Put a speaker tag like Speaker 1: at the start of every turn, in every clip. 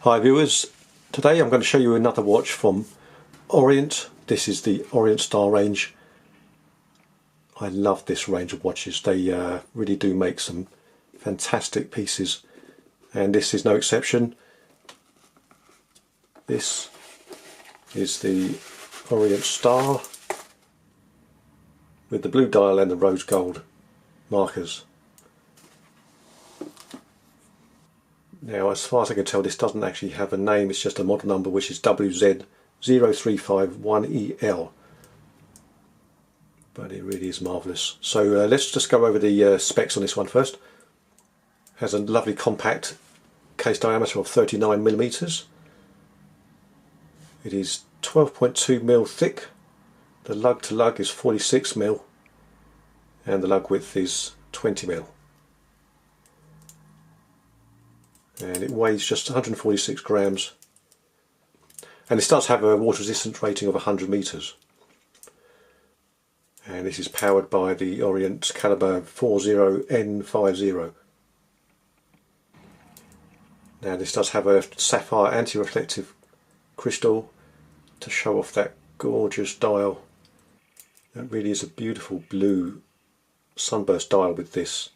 Speaker 1: Hi viewers, today I'm going to show you another watch from Orient. This is the Orient Star range. I love this range of watches. They really do make some fantastic pieces, and this is no exception. This is the Orient Star with the blue dial and the rose gold markers. Now, as far as I can tell, this doesn't actually have a name, it's just a model number, which is WZ0351EL. But it really is marvellous. So let's just go over the specs on this one first. It has a lovely compact case diameter of 39mm. It is 12.2mm thick. The lug to lug is 46mm. And the lug width is 20mm. And it weighs just 146 grams, and this does have a water resistance rating of 100 meters, and this is powered by the Orient caliber 40N50. Now this does have a sapphire anti-reflective crystal to show off that gorgeous dial. That really is a beautiful blue sunburst dial with this,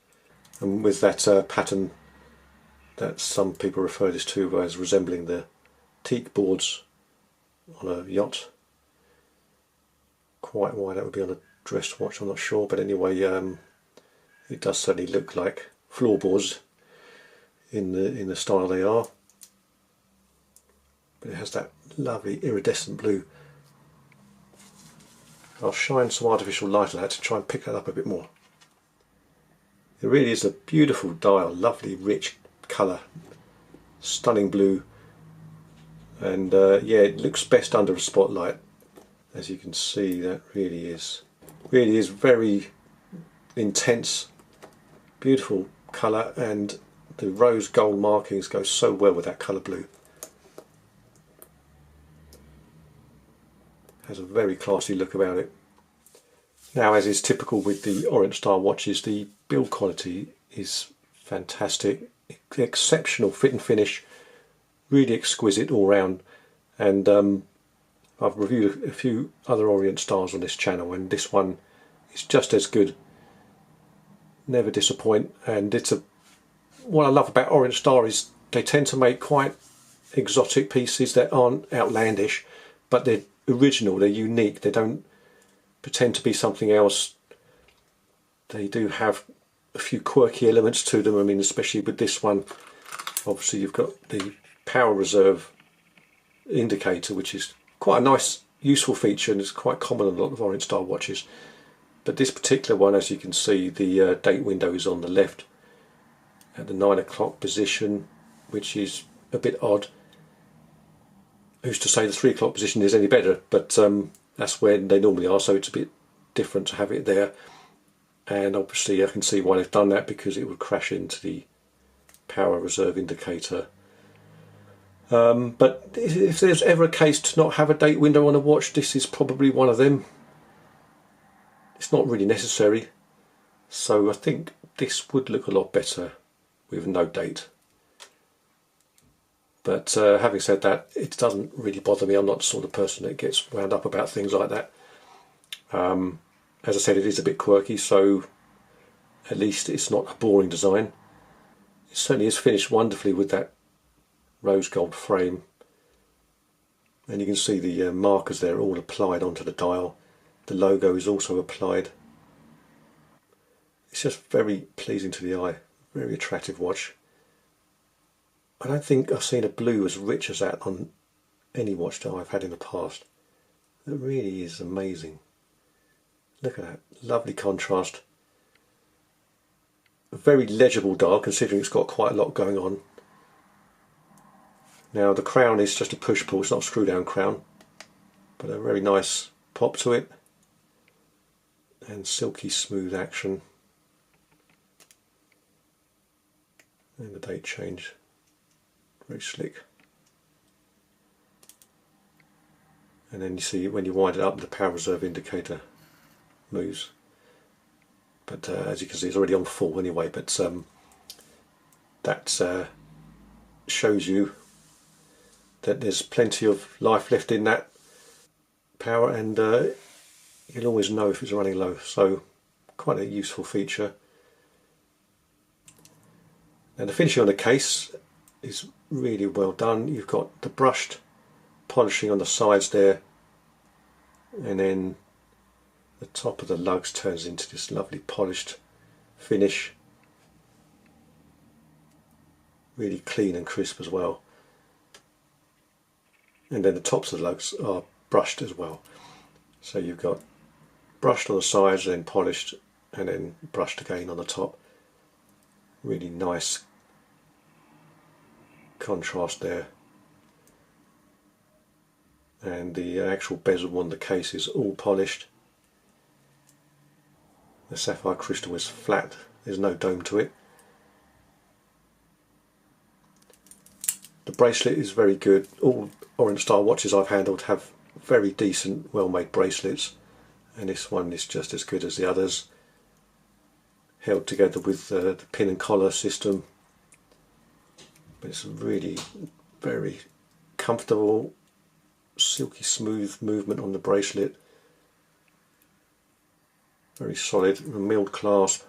Speaker 1: and with that pattern that some people refer this to as resembling the teak boards on a yacht. Quite why that would be on a dress watch, I'm not sure, but anyway, it does certainly look like floorboards in the style they are. But it has that lovely iridescent blue. I'll shine some artificial light on that to try and pick that up a bit more. It really is a beautiful dial, lovely rich colour, stunning blue, and yeah, it looks best under a spotlight. As you can see, that really is very intense, beautiful colour, and the rose gold markings go so well with that colour blue. Has a very classy look about it. Now, as is typical with the Orient Star watches, the build quality is fantastic. Exceptional fit and finish, really exquisite all round, and I've reviewed a few other Orient Stars on this channel, and this one is just as good. Never disappoint. And what I love about Orient Star is they tend to make quite exotic pieces that aren't outlandish, but they're original, they're unique, they don't pretend to be something else. They do have a few quirky elements to them. I mean, especially with this one, obviously you've got the power reserve indicator, which is quite a nice useful feature, and it's quite common on a lot of Orient Star watches. But this particular one, as you can see, the date window is on the left at the 9 o'clock position, which is a bit odd. Who's to say the 3 o'clock position is any better, but that's where they normally are, so it's a bit different to have it there. And obviously I can see why they've done that, because it would crash into the power reserve indicator. But if there's ever a case to not have a date window on a watch, this is probably one of them. It's not really necessary, so I think this would look a lot better with no date. But having said that, it doesn't really bother me. I'm not the sort of person that gets wound up about things like that. As I said, it is a bit quirky, so at least it's not a boring design. It certainly is finished wonderfully with that rose gold frame, and you can see the markers there all applied onto the dial. The logo is also applied. It's just very pleasing to the eye, very attractive watch. I don't think I've seen a blue as rich as that on any watch that I've had in the past. It really is amazing. Look at that, lovely contrast. A very legible dial, considering it's got quite a lot going on. Now the crown is just a push pull, it's not a screw down crown, but a very nice pop to it, and silky smooth action. And the date change, very slick. And then you see when you wind it up, the power reserve indicator moves. But as you can see, it's already on full anyway, but that shows you that there's plenty of life left in that power, and you'll always know if it's running low, so quite a useful feature. And the finishing on the case is really well done. You've got the brushed polishing on the sides there, and then the top of the lugs turns into this lovely polished finish, really clean and crisp as well. And then the tops of the lugs are brushed as well, so you've got brushed on the sides, then polished, and then brushed again on the top. Really nice contrast there. And the actual bezel on the case is all polished. The sapphire crystal is flat, there's no dome to it. The bracelet is very good. All Orient style watches I've handled have very decent, well-made bracelets, and this one is just as good as the others. Held together with the pin and collar system, but it's really very comfortable, silky smooth movement on the bracelet. Very solid, milled clasp,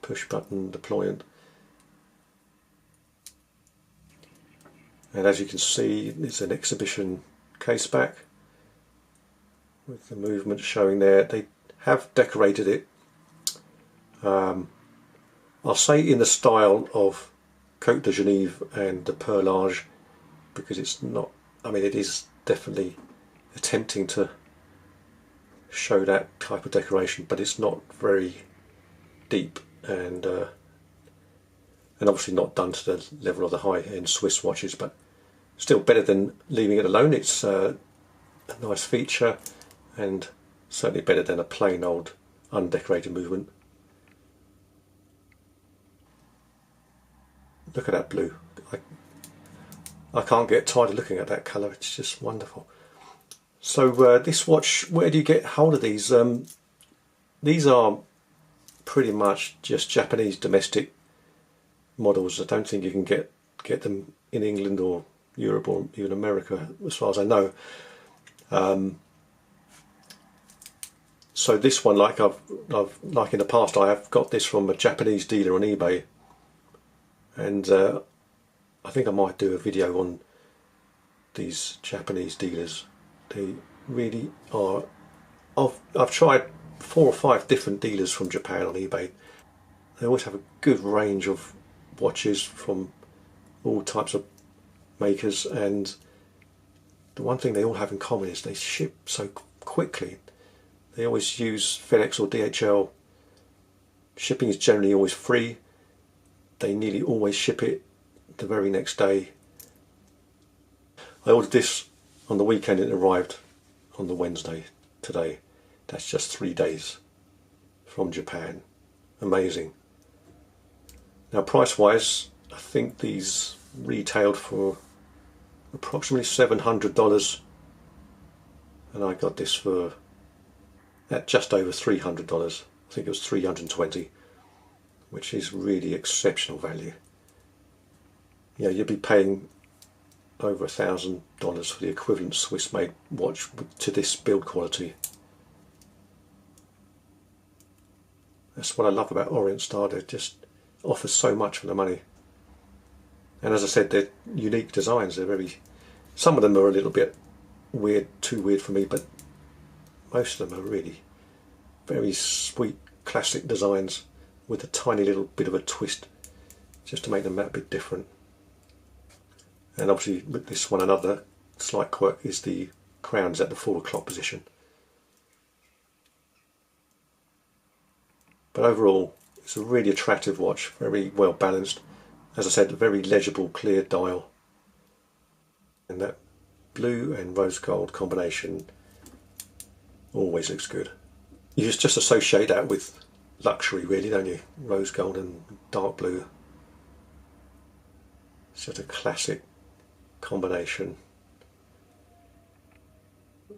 Speaker 1: push button deployment. And as you can see, it's an exhibition case back with the movement showing there. They have decorated it, I'll say in the style of Cote de Genève and the Perlage, because it's not, I mean, it is definitely attempting to show that type of decoration, but it's not very deep, and obviously not done to the level of the high-end Swiss watches, but still better than leaving it alone. It's a nice feature, and certainly better than a plain old undecorated movement. Look at that blue. I can't get tired of looking at that colour, it's just wonderful. So this watch, where do you get hold of these? These are pretty much just Japanese domestic models. I don't think you can get them in England or Europe or even America, as far as I know. So this one, like like in the past, I have got this from a Japanese dealer on eBay, and I think I might do a video on these Japanese dealers. They really are. I've tried 4 or 5 different dealers from Japan on eBay. They always have a good range of watches from all types of makers, and the one thing they all have in common is they ship so quickly. They always use FedEx or DHL. Shipping is generally always free. They nearly always ship it the very next day. I ordered this on the weekend and it arrived on the Wednesday today. That's just 3 days from Japan. Amazing. Now price wise, I think these retailed for approximately $700, and I got this for at just over $300. I think it was $320, which is really exceptional value. You know, you'd be paying over $1,000 for the equivalent Swiss-made watch to this build quality. That's what I love about Orient Star. They just offer so much for the money. And as I said, they're unique designs. They're very, some of them are a little bit weird, too weird for me, but most of them are really very sweet, classic designs with a tiny little bit of a twist just to make them that bit different. And obviously with this one, another slight quirk is the crown's at the 4 o'clock position. But overall, it's a really attractive watch, very well balanced. As I said, a very legible, clear dial. And that blue and rose gold combination always looks good. You just associate that with luxury, really, don't you? Rose gold and dark blue. It's just a classic combination.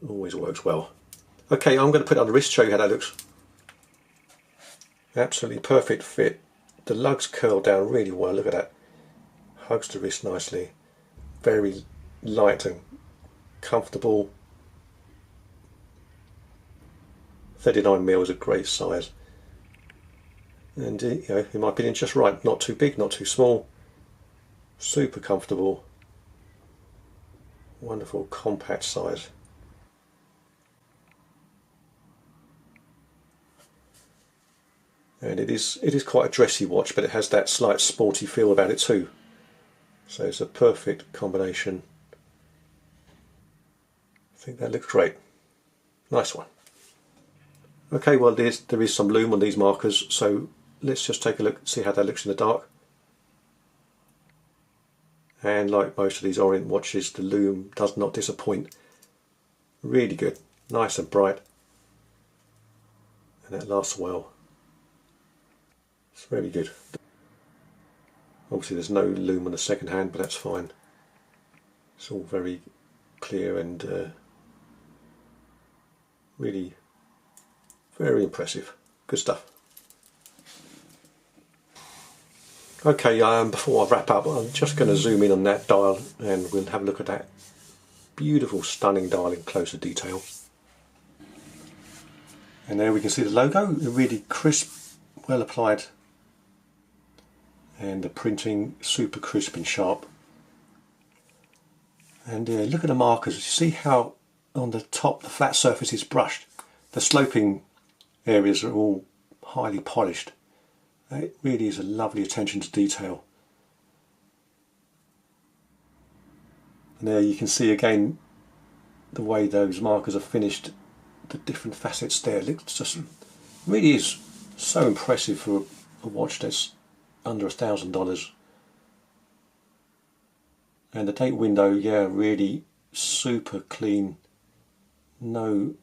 Speaker 1: Always works well. Okay, I'm going to put it on the wrist, show you how that looks. Absolutely perfect fit. The lugs curl down really well, look at that. Hugs the wrist nicely. very light and comfortable. 39mm is a great size, and you know, in my opinion, just right. Not too big, not too small. Super comfortable. Wonderful compact size. And it is quite a dressy watch, but it has that slight sporty feel about it too. So it's a perfect combination. I think that looks great. Nice one. Okay, well there is some lume on these markers, so let's just take a look, see how that looks in the dark. And like most of these Orient watches, the lume does not disappoint. Really good, nice and bright, and that lasts well. It's very good. Obviously there's no lume on the second hand, but that's fine. It's all very clear and really very impressive. Good stuff. Okay, before I wrap up, I'm just going to zoom in on that dial and we'll have a look at that beautiful, stunning dial in closer detail. And there we can see the logo, really crisp, well applied, and the printing super crisp and sharp. And look at the markers. You see how on the top the flat surface is brushed. The sloping areas are all highly polished. It really is a lovely attention to detail. And there you can see again the way those markers are finished, the different facets there. It just really is so impressive for a watch that's under $1,000. And the date window, yeah, really super clean, no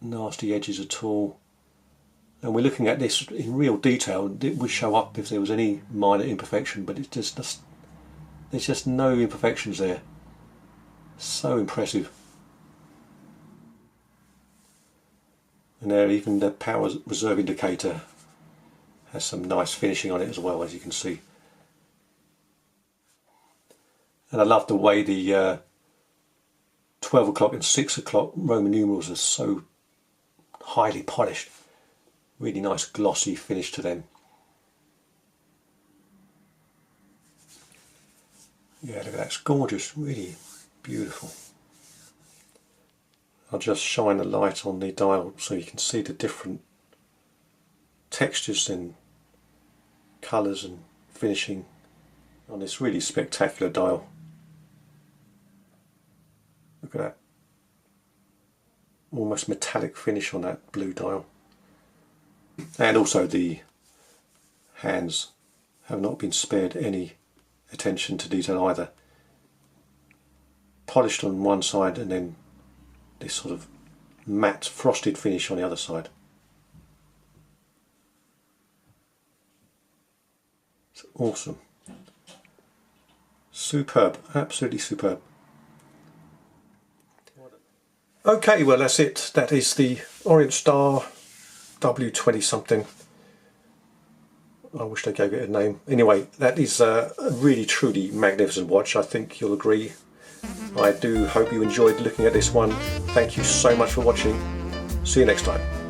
Speaker 1: nasty edges at all. And we're looking at this in real detail. It would show up if there was any minor imperfection, but there's just no imperfections there. So impressive. And there, even the power reserve indicator has some nice finishing on it as well, as you can see. And I love the way the 12 o'clock and 6 o'clock Roman numerals are so highly polished. Really nice glossy finish to them. Yeah, look at that, it's gorgeous, really beautiful. I'll just shine a light on the dial so you can see the different textures and colours and finishing on this really spectacular dial. Look at that, almost metallic finish on that blue dial. And also the hands have not been spared any attention to detail either. Polished on one side and then this sort of matte frosted finish on the other side. It's awesome. Superb, absolutely superb. Okay, well that's it. That is the Orient Star W20 something. I wish they gave it a name. Anyway, that is a really truly magnificent watch. I think you'll agree. I do hope you enjoyed looking at this one. Thank you so much for watching. See you next time.